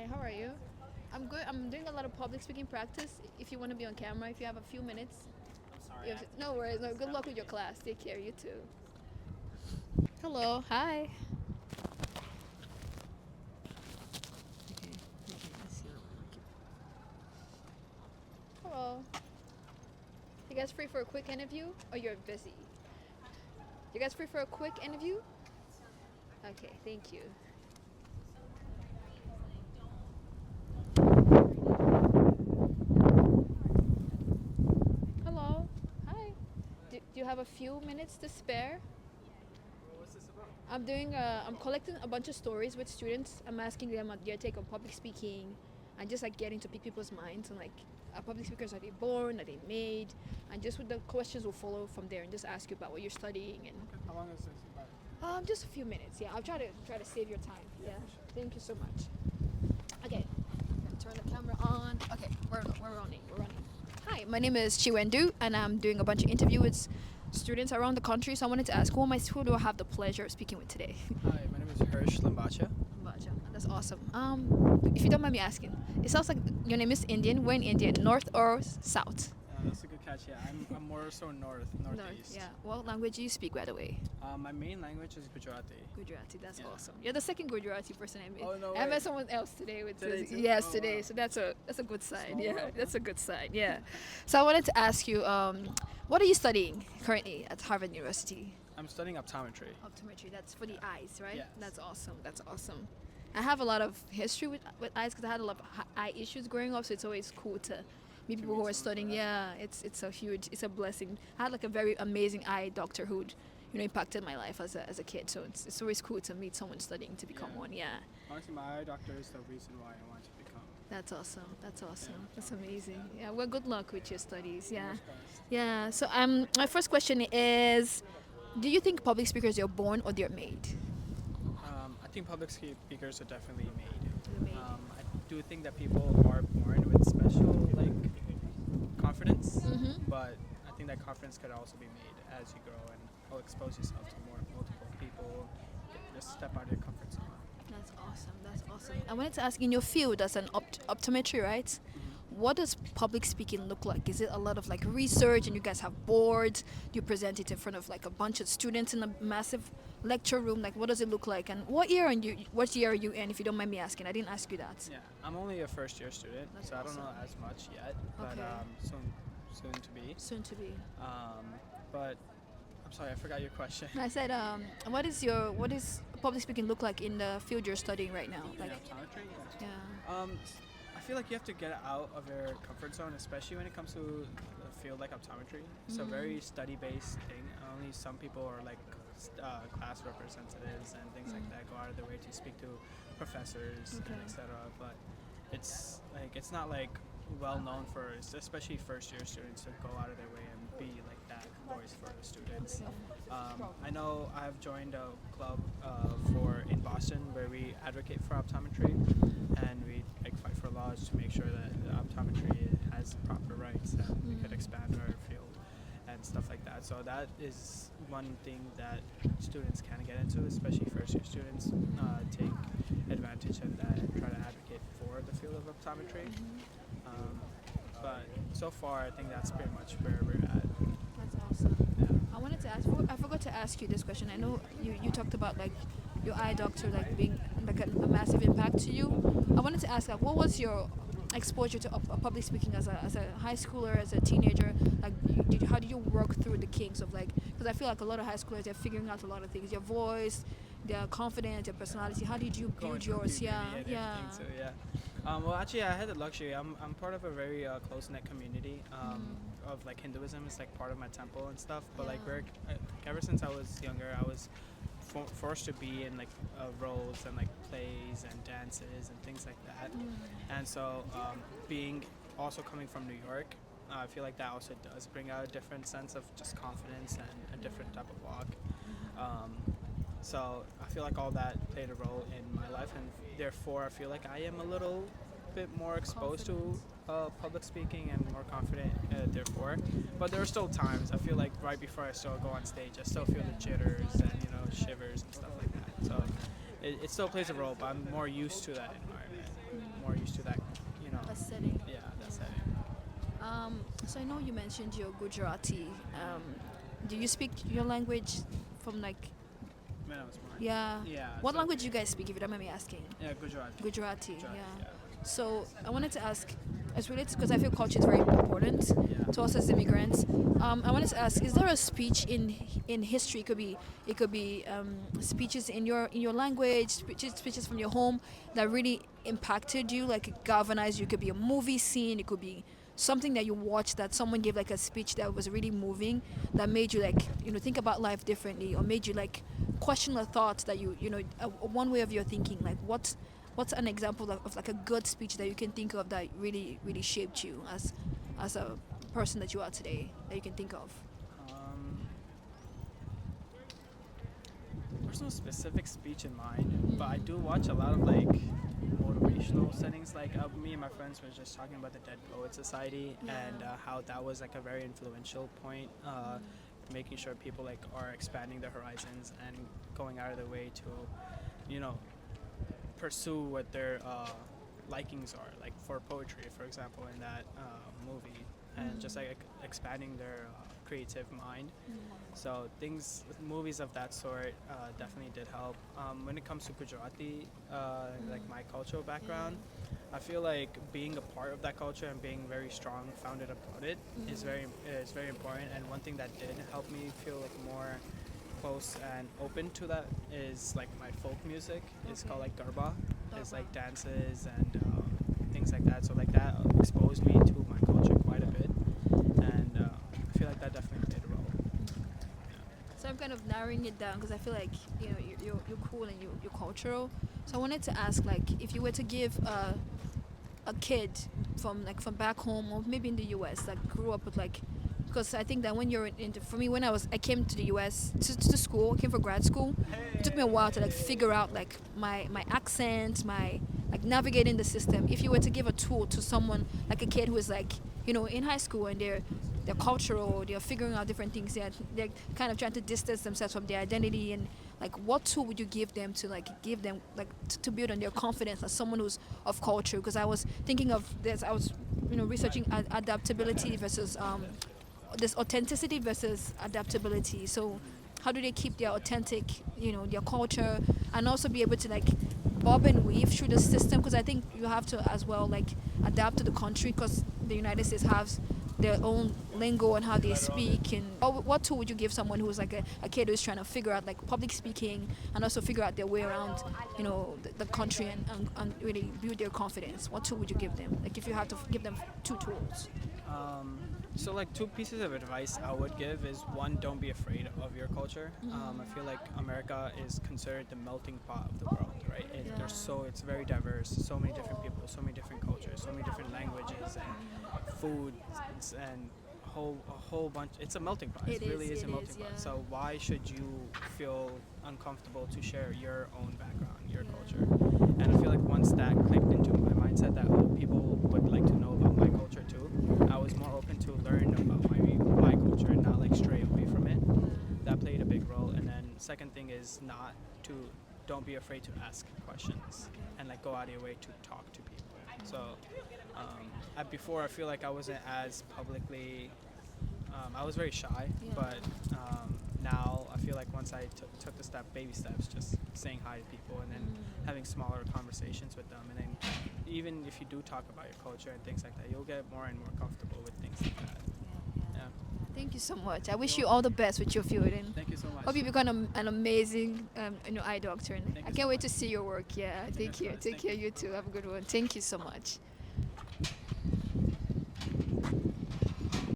Hi, how are you? I'm good. I'm doing a lot of public speaking practice. If you want to be on camera, if you have a few minutes. No worries. No, good luck with your class. Take care. You too. Hello. Hi. Hello. You guys free for a quick interview, or you're busy? You guys free for a quick interview? Okay. Thank you. Hello. Hi. Do you have a few minutes to spare? I'm collecting a bunch of stories with students. I'm asking them their take on public speaking and just like getting to pick people's minds and like public speakers, are they born, are they made? And just with the questions will follow from there and just ask you about what you're studying and How long is this about? just a few minutes. Yeah, I'll try to save your time. Yeah. Thank you so much. Okay. Turn the camera on. Okay, we're running. We're running. Hi, my name is Chiwendu and I'm doing a bunch of interviews with students around the country. So I wanted to ask who do I have the pleasure of speaking with today? Hi, my name is Hirsch Lambacha. Gotcha. That's awesome. If you don't mind me asking, it sounds like your name is Indian. Where in India? North or south? That's a good catch. Yeah, I'm more so northeast. Yeah. What language do you speak, by the way? My main language is Gujarati. Gujarati. That's Yeah. awesome. You're the second Gujarati person I met. Oh, no I way. met someone else today with Today this. too? Yes, Oh, today. wow. So that's a good sign. Small Yeah, world, that's a good sign. Yeah. So I wanted to ask you, what are you studying currently at Harvard University? I'm studying optometry. Optometry. That's for the eyes, right? Yes. That's awesome. That's awesome. I have a lot of history with eyes because I had a lot of eye issues growing up, so it's always cool to meet people who are studying. Yeah, it's a blessing. I had like a very amazing eye doctor who, impacted my life as a kid. So it's always cool to meet someone studying to become Yeah. one. Yeah, Honestly, my eye doctor is the reason why I want to become. that's awesome. That's awesome. That's amazing. Yeah, well, good luck with your studies. Yeah, Fingers crossed. yeah. So my first question is, do you think public speakers are born or they're made? I think public speakers are definitely made. They're made. I do think that people are born with special confidence, but I think that confidence could also be made as you grow and expose yourself to multiple people. Just step out of your comfort zone. That's awesome. That's awesome. I wanted to ask, in your field as an optometry, right? What does public speaking look like? Is it a lot of like research and you guys have boards? You present it in front of like a bunch of students in a massive lecture room? Like what does it look like? And what year are you in, if you don't mind me asking? I didn't ask you that. Yeah, I'm only a first year student, That's so I don't know awesome. as much yet, but Okay. soon to be. Soon to be. But I'm sorry, I forgot your question. I said, what is public speaking look like in the field you're studying right now? Like, Optometry? yeah. I feel like you have to get out of your comfort zone, especially when it comes to a field like optometry. It's a very study-based thing. Only some people are like class representatives and things like that go out of their way to speak to professors Okay. and etc. But it's not like well known for especially first year students to go out of their way and be like that voice for the students. I know I've joined a club in Boston where we advocate for optometry and we fight for laws to make sure that optometry has proper rights and we could expand our field and stuff like that. So that is one thing that students can get into, especially first year students, take advantage of that and try to advocate for the field of optometry. But so far, I think that's pretty much where we're at. That's awesome. Yeah. I wanted to ask. I forgot to ask you this question. I know you talked about like your eye doctor like being like a massive impact to you. I wanted to ask what was your exposure to public speaking as a high schooler, as a teenager? Like, how did you work through the kinks of because I feel like a lot of high schoolers they're figuring out a lot of things. Your voice, their confidence, their personality. How did you Going build through yours? puberty Yeah, and yeah. everything, so yeah. Well, actually, I had the luxury. I'm part of a very close-knit community of Hinduism. It's part of my temple and stuff. But ever since I was younger, I was forced to be in roles and plays and dances and things like that. And so being also coming from New York, I feel like that also does bring out a different sense of just confidence and a different type of walk. So I feel like all that played a role in my life, and therefore I feel like I am a little bit more exposed to public speaking and more confident therefore. But there are still times I feel like right before I still go on stage I still feel the jitters and shivers and stuff like that. So it still plays a role, but I'm more used to that environment, more used to that, you know, A setting. yeah, that setting. So I know you mentioned you're Gujarati. Do you speak your language from like When I was born. yeah? Yeah. What so- language do you guys speak if you don't mind me asking? Yeah, Gujarati. Gujarati. Gujarati, Yeah. So I wanted to ask, it's related because I feel culture is very important Yeah. to us as immigrants. I wanted to ask: is there a speech in history? It could be speeches in your language, speeches from your home that really impacted you, like it galvanized you. It could be a movie scene. It could be something that you watched that someone gave like a speech that was really moving, that made you like think about life differently, or made you like question the thoughts that one way of your thinking. Like what's an example of like a good speech that you can think of that really shaped you as a person that you are today, that you can think of? There's no specific speech in mind, but I do watch a lot of like motivational settings. Like me and my friends were just talking about the Dead Poet Society and how that was like a very influential point, making sure people like are expanding their horizons and going out of their way to, pursue what their likings are. Like for poetry, for example, in that movie, and just like expanding their creative mind. So movies of that sort definitely did help. When it comes to Gujarati, like my cultural background, I feel like being a part of that culture and being very strong, founded about it, is very important. And one thing that did help me feel like more close and open to that is like my folk music. It's called like garba. It's like dances and things like that. So like that exposed me to my culture quite a bit, and I feel like that definitely played a role. So I'm kind of narrowing it down because I feel like you're cool and you're cultural. So I wanted to ask, like, if you were to give a kid from back home or maybe in the U.S. that grew up with like, because I think that when you're for me, when I came to the U.S. to school, I came for grad school. It took me a while to like figure out like my accent, my like navigating the system. If you were to give a tool to someone like a kid who is like in high school and they're cultural, they're figuring out different things, they're kind of trying to distance themselves from their identity, and like what tool would you give them to like to build on their confidence as someone who's of culture? Because I was thinking of this, I was researching adaptability versus this authenticity versus adaptability. So how do they keep their authentic, their culture, and also be able to like bob and weave through the system? Because I think you have to as well like adapt to the country, because the United States has their own lingo and how they speak. And what tool would you give someone who's like a kid who's trying to figure out like public speaking and also figure out their way around the country and really build their confidence? What tool would you give them, like if you had to give them two tools? So like two pieces of advice I would give is, one, don't be afraid of your culture. I feel like America is considered the melting pot of the world, right? It's very diverse, so many different people, so many different cultures, so many different languages and foods and a whole bunch. It's a melting pot. It really is a melting pot. So why should you feel uncomfortable to share your own background, your culture? And I feel like once that clicked into my mindset that people would like to know about my culture too, I was more open to learn about my culture and not like stray away from it. That played a big role. And then second thing is don't be afraid to ask questions and like go out of your way to talk to people. So before, I feel like I wasn't as publicly, I was very shy, but now I feel like once I took the baby steps, just saying hi to people and then having smaller conversations with them, and then even if you do talk about your culture and things like that, you'll get more and more comfortable with things like that. Yeah. Thank you so much. I wish you all the best with your field, and Thank you so much. hope you become an amazing eye doctor. And Thank I you can't so wait much. to see your work. Yeah, thank you. much. Take Thank care, you. you too. Have a good one. Thank you so much.